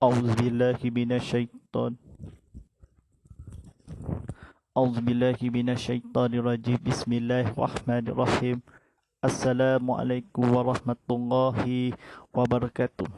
أعوذ بالله من الشيطان أعوذ بالله من الشيطان الرجيم بسم الله الرحمن الرحيم السلام عليكم ورحمة الله وبركاته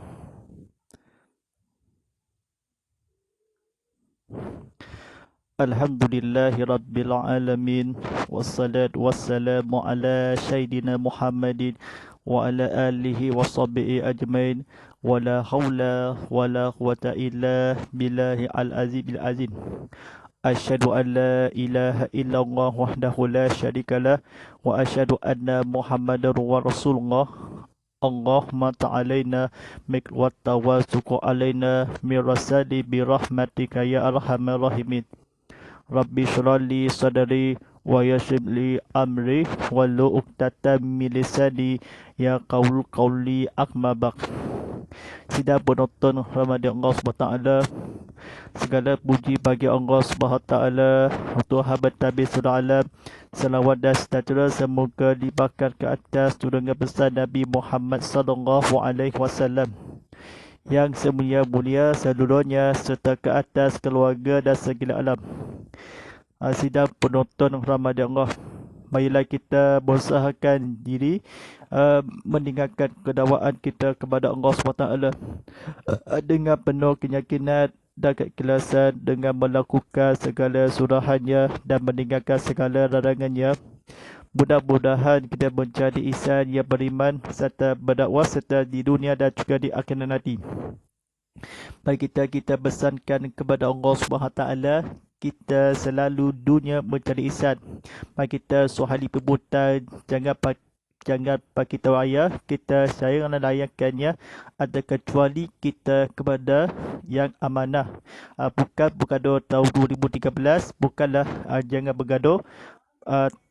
الحمد لله رب العالمين والصلاة والسلام على سيدنا محمد وعلى آله وصحبه أجمعين ولا حول ولا قوة إلا بالله العزيز العظيم أشهد أن لا إله إلا الله وحده لا شريك له وأشهد أن محمدا رسول الله اللهم تعالينا مك والتواسق علينا من رسالي برحمتك يا أرحم الراحمين ربي اشرح لي صدري ويسر لي أمري واحلل عقدة من لساني يا قولي أما بعد. Sidang penonton Ramadan Allah SWT, segala puji bagi Allah SWT, Tuhan bertabir surah alam. Salawat dan sejahtera semoga dibakar ke atas junjungan besar Nabi Muhammad SAW yang semulia-mulia seluruhnya serta ke atas keluarga dan segala alam. Sidang penonton Ramadan Allah, marilah kita berusahakan diri meninggalkan kedakwaan kita kepada Allah SWT dengan penuh keyakinan dan keikhlasan, dengan melakukan segala surahannya dan meninggalkan segala larangannya. Mudah-mudahan kita menjadi insan yang beriman serta berdakwah serta di dunia dan juga di akhirat nanti. Mari kita besankan kepada Allah SWT, kita selalu dunia mencari ihsan. Mari kita suhali perbuatan, jangan kita raya, kita sayang dan layankannya, ada kecuali kita kepada yang amanah. Bukan bergaduh tahun 2013, bukanlah jangan bergaduh,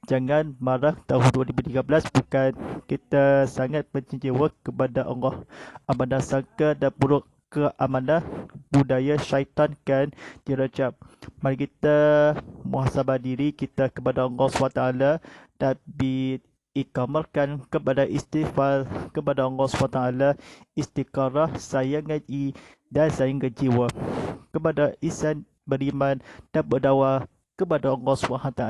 jangan marah tahun 2013, bukan kita sangat mencincin kepada Allah. Amanah sangka dan buruk ke amanah budaya syaitan kan dirajam. Mari kita muhasabah diri kita kepada Allah SWT dan ikamalkan kepada istighfar kepada Allah SWT, istiqarah sayangan dan sayangan jiwa kepada ihsan beriman dan berdakwah kepada Allah SWT.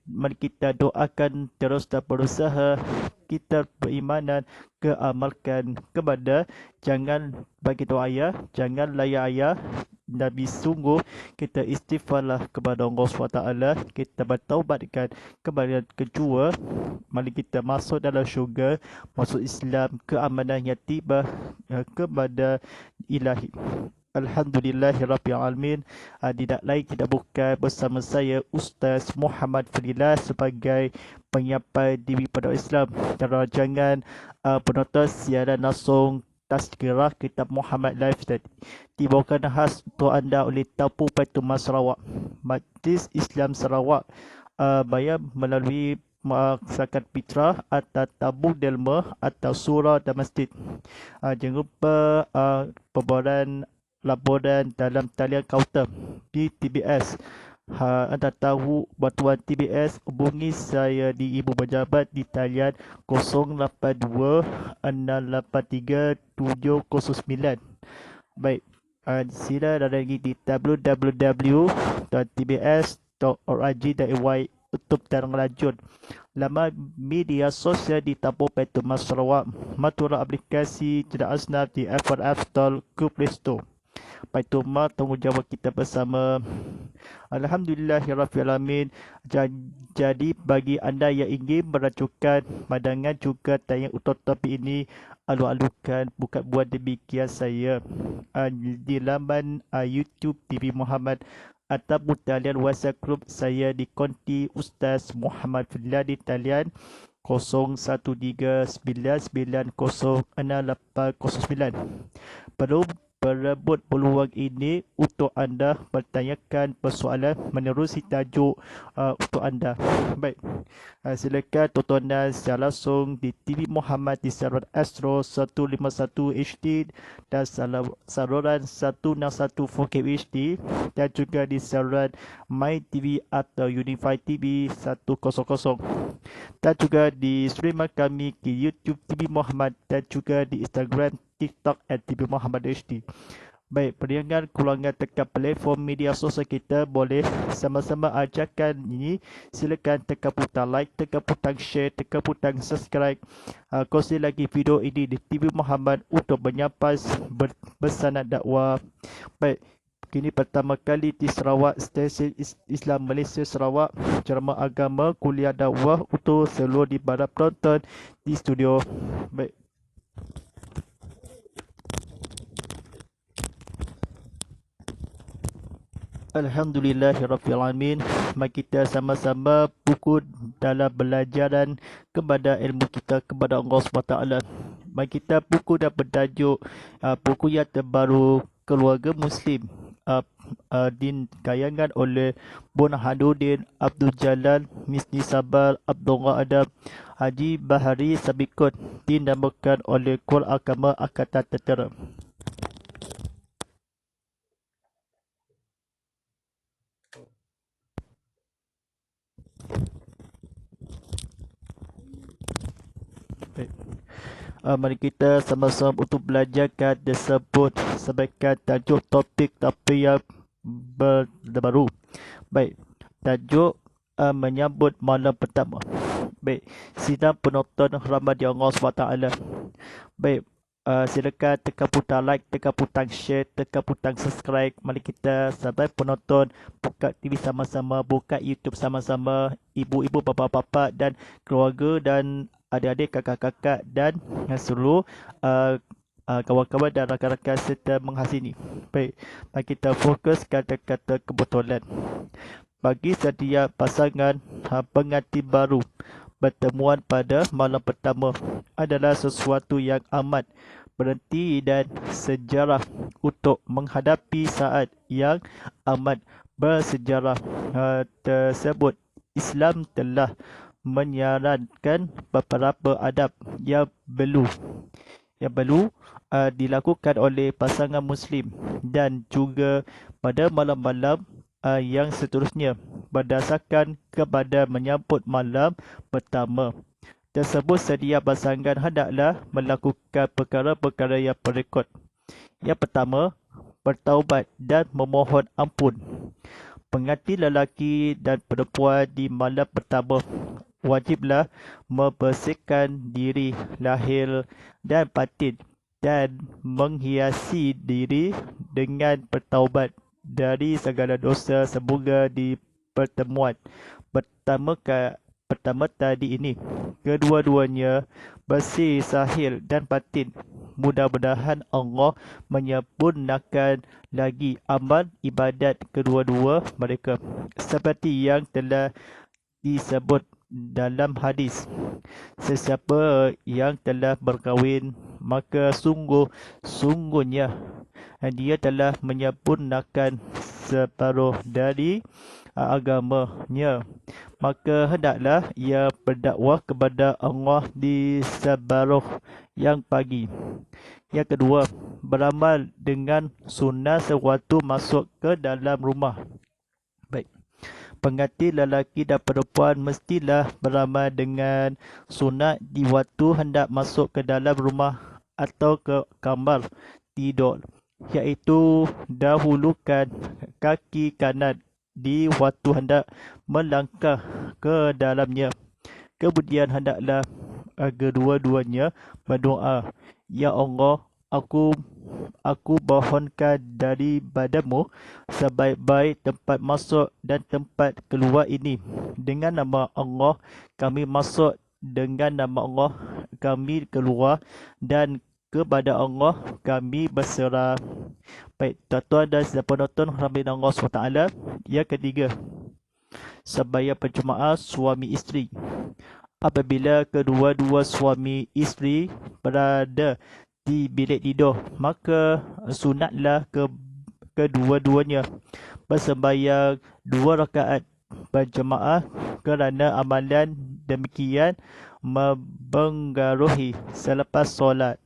Mari kita doakan terus dan berusaha kita berimanan keamalkan kepada jangan bagi doa, jangan layak ayah. Nabi sungguh kita istighfarlah kepada Allah SWT, kita bertaubatkan kepada kedua, mari kita masuk dalam syurga, masuk Islam, keamanan yang tiba kepada ilahi. Alhamdulillahirrabbilalamin. Tidak lain tidak bukan bersama saya Ustaz Muhammad Fadilah sebagai penyampai diri pada Islam dan rancangan penonton siaran langsung Tazkirah Kitab Muhammad Live Study dibawakan khas untuk anda oleh Tapu Petumas Sarawak, Majlis Islam Sarawak, bayar melalui zakat fitrah atau tabung derma atau surah dan masjid. Jangan lupa pembayaran laporan dalam talian kaunter di TBS. Anda tahu bantuan TBS, hubungi saya di Ibu Pejabat di talian 082 683 709. Baik, sila lagi di www.tbs.org.my untuk tarang lanjut. Laman media sosial di Tapu Petumas Sarawak, matura aplikasi tidak asnaf di FRF Store ke Play Store. Paituma tanggungjawab kita bersama. Alhamdulillahirrahmanirrahim. Jadi bagi anda yang ingin meracukan pandangan juga tayang untuk topik ini, alu-alukan bukan buat demikian saya di laman YouTube TV Muhammad ataupun talian WhatsApp group saya di konti Ustaz Muhammad Fadilah di talian 0139906809. Perlu berebut peluang ini untuk anda bertanyakan persoalan menerusi tajuk untuk anda. Baik, silakan tontonan secara langsung di TV Muhammad di saluran Astro 151 HD dan saluran 161 4K HD dan juga di saluran My TV atau Unify TV 100 dan juga di streamer kami di YouTube TV Muhammad dan juga di Instagram, TikTok @TV Muhammad HD. Baik, perniagaan keluarga tekan platform media sosial kita boleh sama-sama ajarkan ini. Silakan tekan butang like, tekan butang share, tekan butang subscribe. Kongsi lagi video ini di TV Muhammad untuk menyampai bersanad dakwah. Baik, kini pertama kali di Sarawak, stesen Islam Malaysia Sarawak, ceramah agama, kuliah dakwah untuk seluruh di barat penonton di studio. Baik. Alhamdulillahirrabbilalamin. Mari kita sama-sama pukul dalam belajaran kepada ilmu kita kepada Allah SWT. Mari kita pukul dan bertajuk buku yang terbaru Keluarga Muslim, dikayangan oleh Burhanuddin Abdul Jalal, Misni Sabar, Abdullah Adam, Haji Bahari Sabikut, dinamakan oleh Kuala Agama Angkatan Tentera. Mari kita sama-sama untuk belajarkan tersebut sebagai tajuk topik tapi yang baru. Baik, tajuk menyambut malam pertama. Baik, sidang penonton rahmat Allah SWT. Baik, silakan tekan butang like, tekan butang share, tekan butang subscribe. Mari kita sampai penonton buka TV sama-sama, buka YouTube sama-sama, ibu-ibu, bapa-bapa dan keluarga dan adik-adik, kakak-kakak dan seluruh kawan-kawan dan rakan-rakan serta menghasini. Baik, mari kita fokus kata-kata kebetulan. Bagi setiap pasangan pengantin baru, pertemuan pada malam pertama adalah sesuatu yang amat berhenti dan sejarah untuk menghadapi saat yang amat bersejarah tersebut. Islam telah menyarankan beberapa adab yang perlu dilakukan oleh pasangan Muslim dan juga pada malam-malam yang seterusnya berdasarkan kepada menyambut malam pertama tersebut. Setiap pasangan hendaklah melakukan perkara-perkara yang berikut. Yang pertama, bertaubat dan memohon ampun. Pengantin lelaki dan perempuan di malam pertama wajiblah membersihkan diri lahir dan batin dan menghiasi diri dengan bertaubat dari segala dosa. Semoga di pertemuan pertama tadi ini kedua-duanya bersih zahir dan batin. Mudah-mudahan Allah menyempurnakan lagi amal ibadat kedua-dua mereka seperti yang telah disebut dalam hadis, sesiapa yang telah berkahwin maka sungguhnya dia telah menyempurnakan separuh dari agamanya, maka hendaklah ia berdakwah kepada Allah di separuh yang pagi. Yang kedua, beramal dengan sunnah sewaktu masuk ke dalam rumah. Baik, pengantin lelaki dan perempuan mestilah beramal dengan sunat di waktu hendak masuk ke dalam rumah atau ke kamar tidur, iaitu dahulukan kaki kanan di waktu hendak melangkah ke dalamnya. Kemudian hendaklah kedua-duanya berdoa, Ya Allah, aku mohonkan daripadamu sebaik-baik tempat masuk dan tempat keluar ini. Dengan nama Allah kami masuk, dengan nama Allah kami keluar, dan kepada Allah kami berserah. Baik, tuan-tuan dan penonton rahmat Allah SWT. Yang ketiga, sembahyang berjemaah suami isteri. Apabila kedua-dua suami isteri berada di bilik tidur, maka sunatlah kedua-duanya bersembahyang 2 rakaat berjemaah kerana amalan demikian mempengaruhi selepas solat.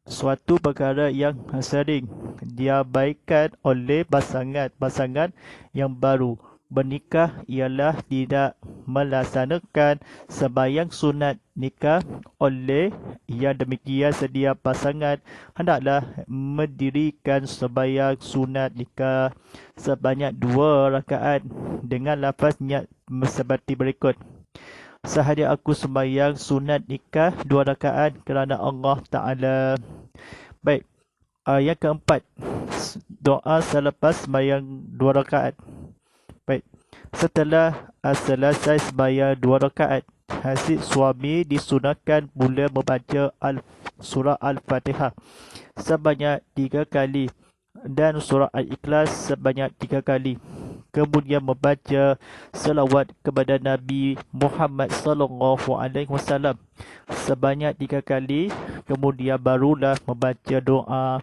Suatu perkara yang sering diabaikan oleh pasangan yang baru bernikah ialah tidak melaksanakan sembahyang sunat nikah. Oleh yang demikian, setiap pasangan hendaklah mendirikan sembahyang sunat nikah sebanyak 2 rakaat dengan lafaz niat seperti berikut: Sahaja aku sembahyang sunat nikah 2 rakaat kerana Allah Ta'ala. Baik, yang keempat, doa selepas sembahyang 2 rakaat. Baik, setelah selesai sembahyang 2 rakaat, si suami disunahkan mula membaca surah Al-Fatihah sebanyak 3 kali dan surah Al-Ikhlas sebanyak 3 kali. Kemudian membaca selawat kepada Nabi Muhammad sallallahu alaihi wasallam sebanyak 3 kali. Kemudian barulah membaca doa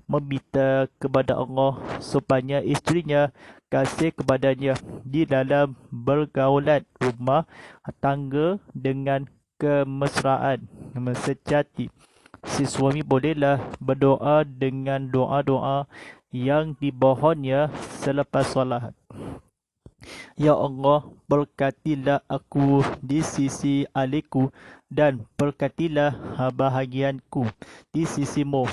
meminta kepada Allah supaya isterinya kasih kepadanya di dalam bergaulan rumah tangga dengan kemesraan sejati. Si suami bolehlah berdoa dengan doa-doa yang dibawahannya selepas solat. Ya Allah, berkatilah aku di sisi ahliku dan berkatilah bahagianku di sisimu.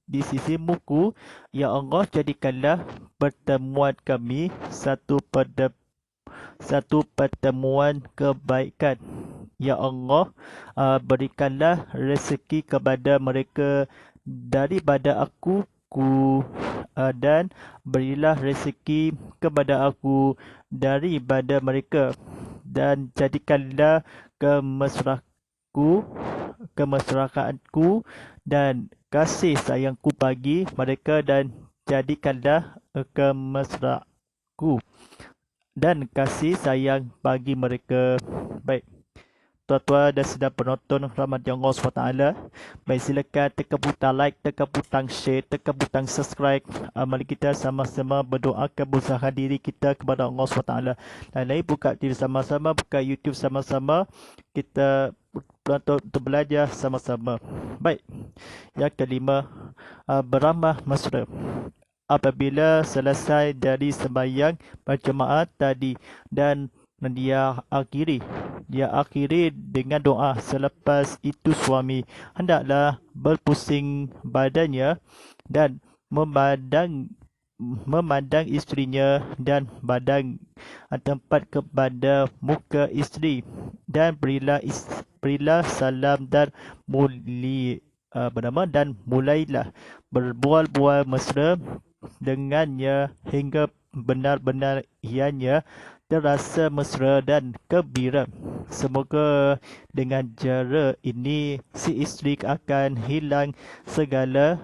Di sisimu-Ku, ya Allah, jadikanlah pertemuan kami satu pertemuan kebaikan. Ya Allah, berikanlah rezeki kepada mereka daripada aku dan berilah rezeki kepada aku daripada mereka, dan jadikanlah kemesraanku dan kasih sayangku bagi mereka, dan jadikanlah kemesraanku dan kasih sayang bagi mereka. Baik, tuan-tuan dan sedang penonton rahmat Allah SWT. Baik, silakan tekan butang like, tekan butang share, tekan butang subscribe. Mari kita sama-sama berdoakan berusaha diri kita kepada Allah SWT. Lain-lain buka diri sama-sama, buka YouTube sama-sama. Kita untuk belajar sama-sama. Baik, yang kelima, beramah mesra. Apabila selesai dari sembahyang berjemaah tadi dan dia akhiri dengan doa. Selepas itu suami hendaklah berpusing badannya dan memandang isterinya dan badan tempat kepada muka isteri, dan berilah salam dan mulailah berbual-bual mesra dengannya hingga benar-benar ianya terasa mesra dan gembira. Semoga dengan cara ini si isteri akan hilang segala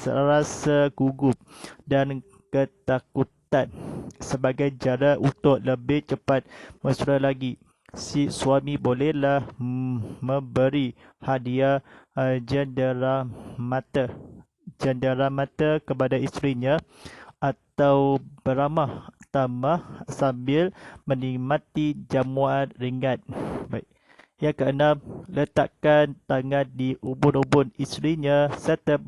rasa gugup dan ketakutan. Sebagai cara untuk lebih cepat mesra lagi, si suami bolehlah memberi hadiah jendera mata kepada isterinya, atau beramah tamah sambil menikmati jamuan ringan. Baik. Yang keenam, letakkan tangan di ubun-ubun isterinya serta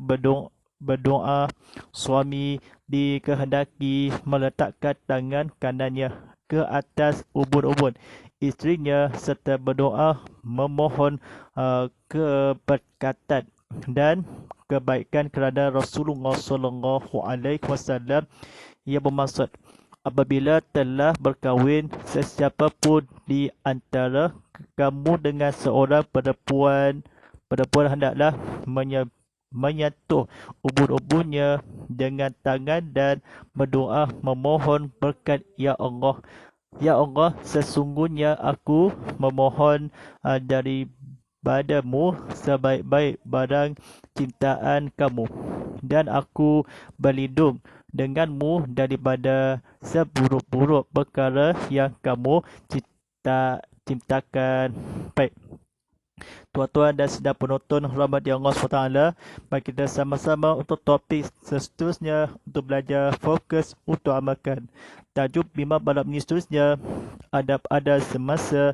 berdoa. Suami dikehendaki meletakkan tangan kanannya ke atas ubun-ubun isterinya serta berdoa memohon keberkatan dan kebaikan kerana Rasulullah SAW, ia bermaksud apabila telah berkahwin sesiapa pun di antara kamu dengan seorang perempuan hendaklah menyentuh ubun-ubunnya dengan tangan dan berdoa memohon berkat. Ya Allah, sesungguhnya aku memohon daripadamu sebaik-baik barang cintaan kamu, dan aku berlindung denganmu daripada seburuk-buruk perkara yang kamu ciptakan. Baik, tuan-tuan dan sedang penonton rahmat Allah SWT, mari kita sama-sama untuk topik seterusnya untuk belajar fokus untuk amalkan. Tajuk 5 malam ini seterusnya, adab-adab semasa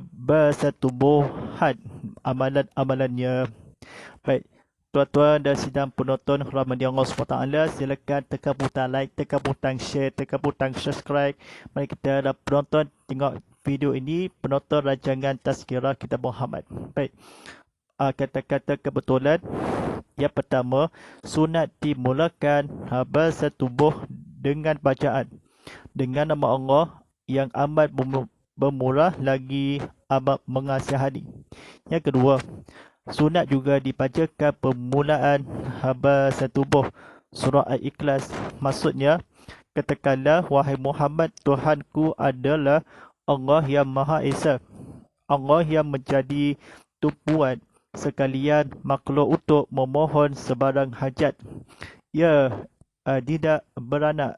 bersetubuhan amalan-amalannya. Baik, tuan-tuan dan sidang penonton rahmati Allah SWT, silakan tekan butang like, tekan butang share, tekan butang subscribe. Mari kita dan penonton tengok video ini, penonton rancangan Tazkirah Kitab Muhammad. Baik, kata-kata kebetulan. Yang pertama, sunat dimulakan bersetubuh dengan bacaan dengan nama Allah yang amat bermurah lagi amat mengasihani. Yang kedua, sunat juga dibacakan permulaan bersetubuh surah Al-Ikhlas. Maksudnya, katakanlah, wahai Muhammad, Tuhanku adalah Allah yang Maha Esa, Allah yang menjadi tumpuan sekalian makhluk untuk memohon sebarang hajat. Ia tidak beranak,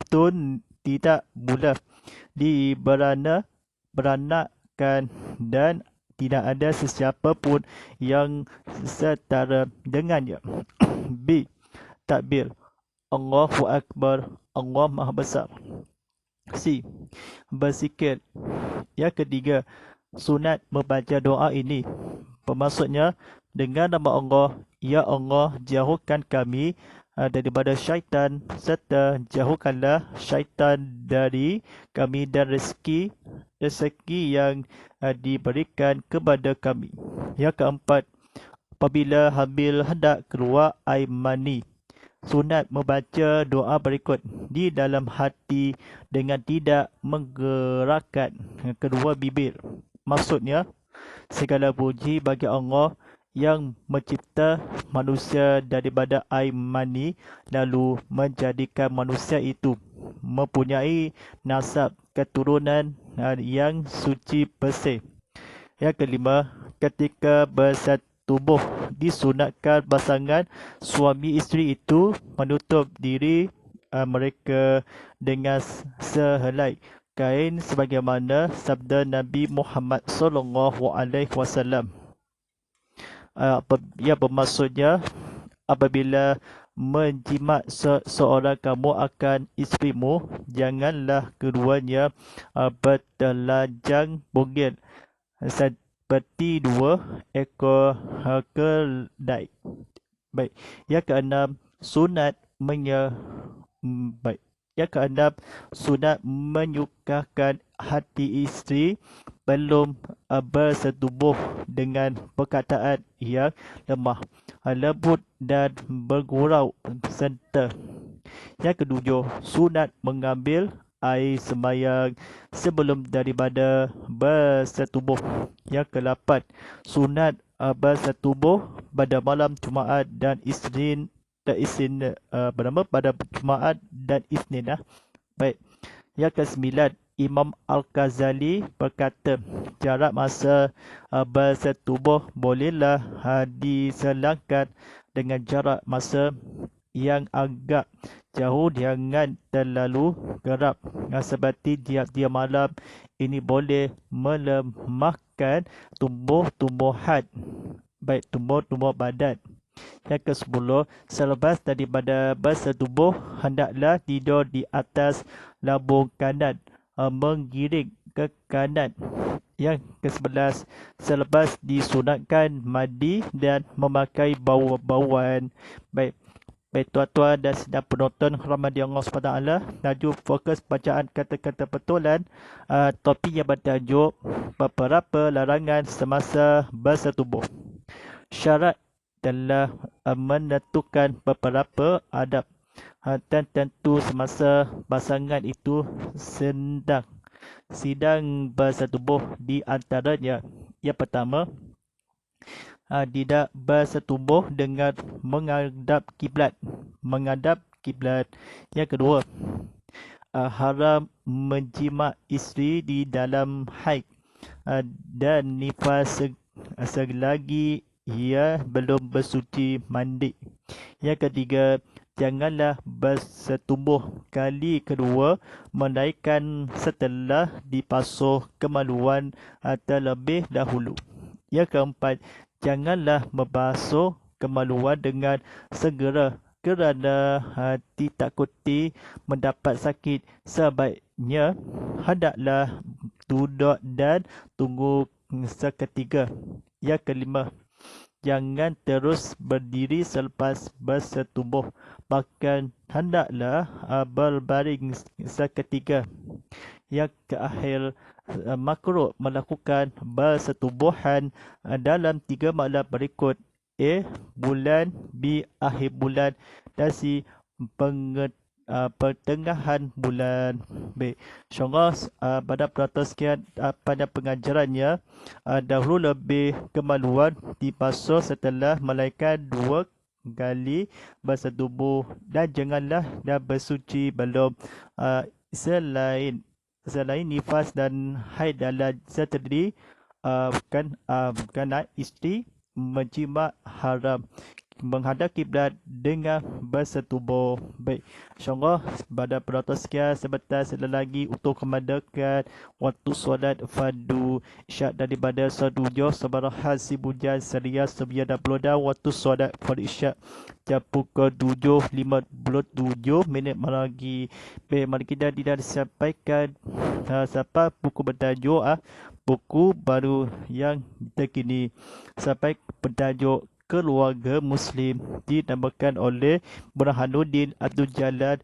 tun tidak mula, beranakkan, dan tidak ada sesiapa pun yang setara dengannya. B. Takbir. Allahu Akbar, Allah Maha Besar. C. Berzikir. Yang ketiga, sunat membaca doa ini. Bermaksudnya, dengan nama Allah, Ya Allah, jauhkan kami daripada syaitan, serta jauhkanlah syaitan dari kami dan rezeki yang diberikan kepada kami. Yang keempat, apabila hamil hendak keluar air mani, sunat membaca doa berikut di dalam hati dengan tidak menggerakkan kedua bibir. Maksudnya, segala puji bagi Allah yang mencipta manusia daripada air mani, lalu menjadikan manusia itu mempunyai nasab keturunan yang suci bersih. Yang kelima, ketika bersetubuh, disunatkan pasangan suami isteri itu menutup diri mereka dengan sehelai kain sebagaimana sabda Nabi Muhammad SAW. Yang bermaksudnya, apabila menjimat seorang kamu akan isterimu, janganlah keduanya bertelanjang bugil seperti dua ekor keledai. Baik, yang keenam, sunat menyukakan hati isteri belum bersetubuh dengan perkataan yang lemah, lembut dan bergurau serta. Yang ketujuh, sunat mengambil air sembahyang sebelum daripada bersetubuh. Yang kelapan, sunat bersetubuh pada malam Jumaat dan Isnin pada Jumaat dan Isnin. Baik. Yang kesembilan, Imam Al-Ghazali berkata, jarak masa bersetubuh bolehlah diselangkan dengan jarak masa yang agak jauh, jangan terlalu kerap, seperti tiap-tiap malam. Ini boleh melemahkan tumbuh-tumbuhan, baik tumbuh badan. Yang ke-10, selepas daripada bersetubuh, hendaklah tidur di atas lambung kanan, menggiring ke kanan. Yang ke-11, selepas disunatkan mandi dan memakai bauan. Baik, tuan-tuan dan sidang penonton rahmati Allah SWT, laju fokus bacaan kata-kata betulan. Topik yang bertajuk beberapa larangan semasa bersetubuh. Syarat telah menentukan beberapa adab tertentu semasa pasangan itu sedang bersetubuh. Di antaranya, yang pertama, tidak bersetubuh dengan menghadap kiblat. Yang kedua, haram menjimat isteri di dalam haid dan nifas selagi ia belum bersuci mandi. Yang ketiga, janganlah bersetubuh kali kedua melainkan setelah dipasuh kemaluan terlebih dahulu. Yang keempat, janganlah membasuh kemaluan dengan segera kerana ditakuti mendapat sakit. Sebaiknya hendaklah duduk dan tunggu seketika. Yang kelima, jangan terus berdiri selepas bersetubuh, bahkan hendaklah berbaring seketika. Yang terakhir, makruh melakukan bersetubuhan dalam 3 malam berikut: A. Bulan, B. Akhir bulan, dan C. Pertengahan bulan. Baik, insyaAllah pada penonton sekian, pada pengajarannya dahulu lebih kemaluan dibasuh setelah melahirkan 2 kali bersetubuh, dan janganlah dah bersuci belum. Selain nifas dan haid adalah seterdiri, bukan isteri menjimat haram menghadap kiblat dengan bersetubuh. Baik, insyaAllah pada penonton sekian, sebentar lagi untuk kemandakan waktu solat fardu isyak daripada Sadujo Sabarahat Sibujan Seria 90, dan waktu solat fardu isyak jam pukul 7.57 malam lagi. Baik, mari kita tidak disampaikan sampai buku bertajuk buku baru yang terkini, sampai bertajuk Keluarga Muslim, dinamakan oleh Burhanuddin Abdul Jalal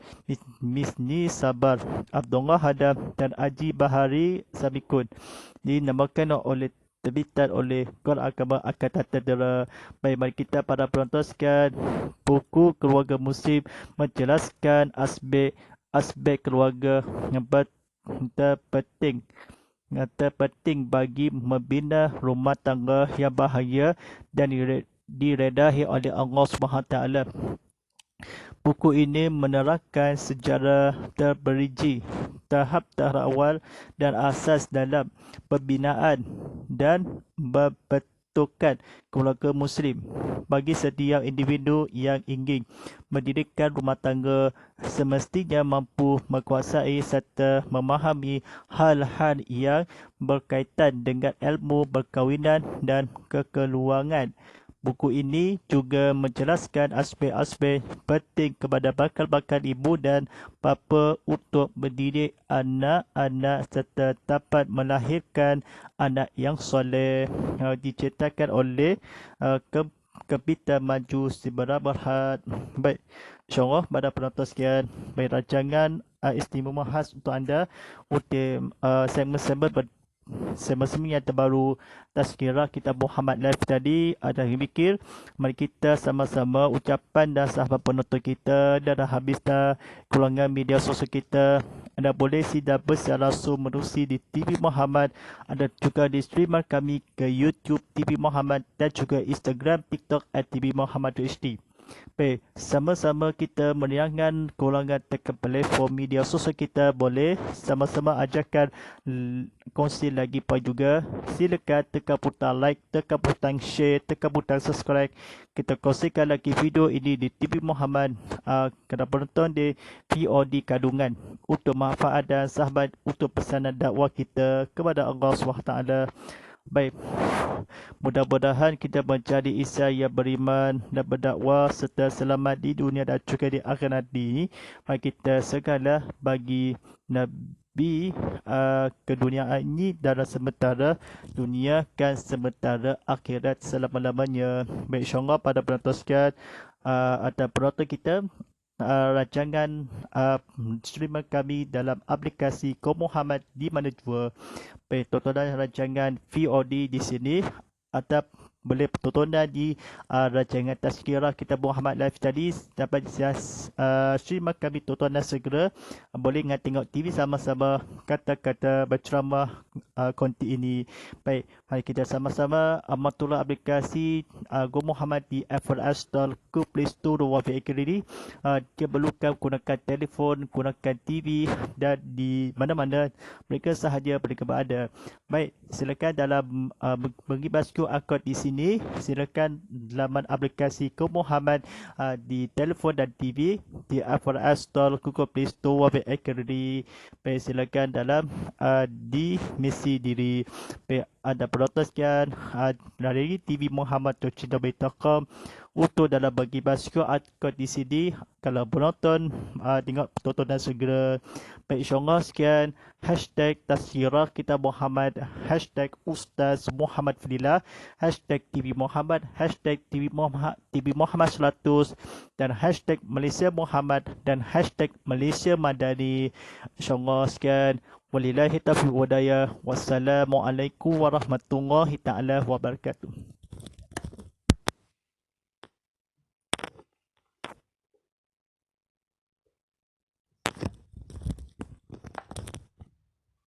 Misni Sabar, Abdullah Hadam dan Haji Bahari Samikun, dinamakan oleh terbitan oleh Quran Agama Angkatan Tentera. Baik, mari kita para penonton sekalian, buku Keluarga Muslim menjelaskan aspek keluarga yang terpenting bagi membina rumah tangga yang bahagia dan diredahi oleh Allah SWT. Buku ini menerangkan sejarah terperinci, tahap-tahap awal dan asas dalam pembinaan dan pembentukan keluarga Muslim. Bagi setiap individu yang ingin mendirikan rumah tangga, semestinya mampu menguasai serta memahami hal-hal yang berkaitan dengan ilmu perkahwinan dan kekeluargaan. Buku ini juga menjelaskan aspek-aspek penting kepada bakal ibu dan bapa untuk mendidik anak-anak serta dapat melahirkan anak yang soleh. Diceritakan oleh Kepita Maju Sibara Berhad. Baik, insyaAllah pada penonton sekian, baik, rancangan istimewa khas untuk anda untuk segmen yang terbaru Tazkirah Kitab Muhammad Live tadi ada mikir. Mari kita sama-sama ucapan dan sahabat penonton kita, dan dah habis dah keluangan media sosial kita. Anda boleh sida bersecara langsung menerusi di TV Muhammad, ada juga di streamer kami ke YouTube TV Muhammad, dan juga Instagram, TikTok @TV Muhammad HD. Baik, sama-sama kita meriangkan keluangan tekan platform media sosial kita. Boleh sama-sama ajarkan kongsi lagi pun juga. Silakan tekan butang like, tekan butang share, tekan butang subscribe. Kita kongsikan lagi video ini di TV Muhammad kepada penonton di VOD kandungan untuk manfaat dan sahabat untuk pesanan dakwah kita kepada Allah SWT. Baik, mudah-mudahan kita menjadi insan yang beriman dan berdakwah serta selamat di dunia dan juga di akhirat nanti. Mari kita segala bagi Nabi keduniaan ini dalam sementara dunia kan sementara akhirat selama-lamanya. Baik, insyaAllah pada penonton sekalian, ada penonton kita rancangan streamer kami dalam aplikasi Qom Muhammad di mana jua. Baik, tontonan rancangan VOD di sini atau boleh tontonan di rancangan Tazkirah Kitab Muhammad Live tadi dapat streamer kami tontonan segera. Boleh tengok TV sama-sama kata-kata berceramah konti ini. Baik, mari kita sama-sama amatullah aplikasi Qom Muhammad di Apple App Store, Google Play Store dan Wafi Akademi. Dia perlukan gunakan telefon, gunakan TV, dan di mana-mana mereka sahaja mereka berada. Baik, silakan dalam mengibas QR code di sini. Silakan laman aplikasi Qom Muhammad di telefon dan TV di Apple App Store, Google Play Store, Wafi Akademi. Baik, silakan dalam di misi diri. Baik, ada penonton sekian dari TV Muhammad.com Untuk dalam bagi basikal atau di CD, kalau penonton tengok tontonan segera. Baik, insyaAllah sekian. Hashtag Tazkirah Kitab Muhammad, hashtag Ustaz Muhammad Fadilah, hashtag TV Muhammad, hashtag TV Muhammad 100, dan hashtag Malaysia Muhammad, dan hashtag Malaysia Madani. InsyaAllah sekian. Walillahi taufiq wa hidayah. Wassalamualaikum warahmatullahi taala wabarakatuh.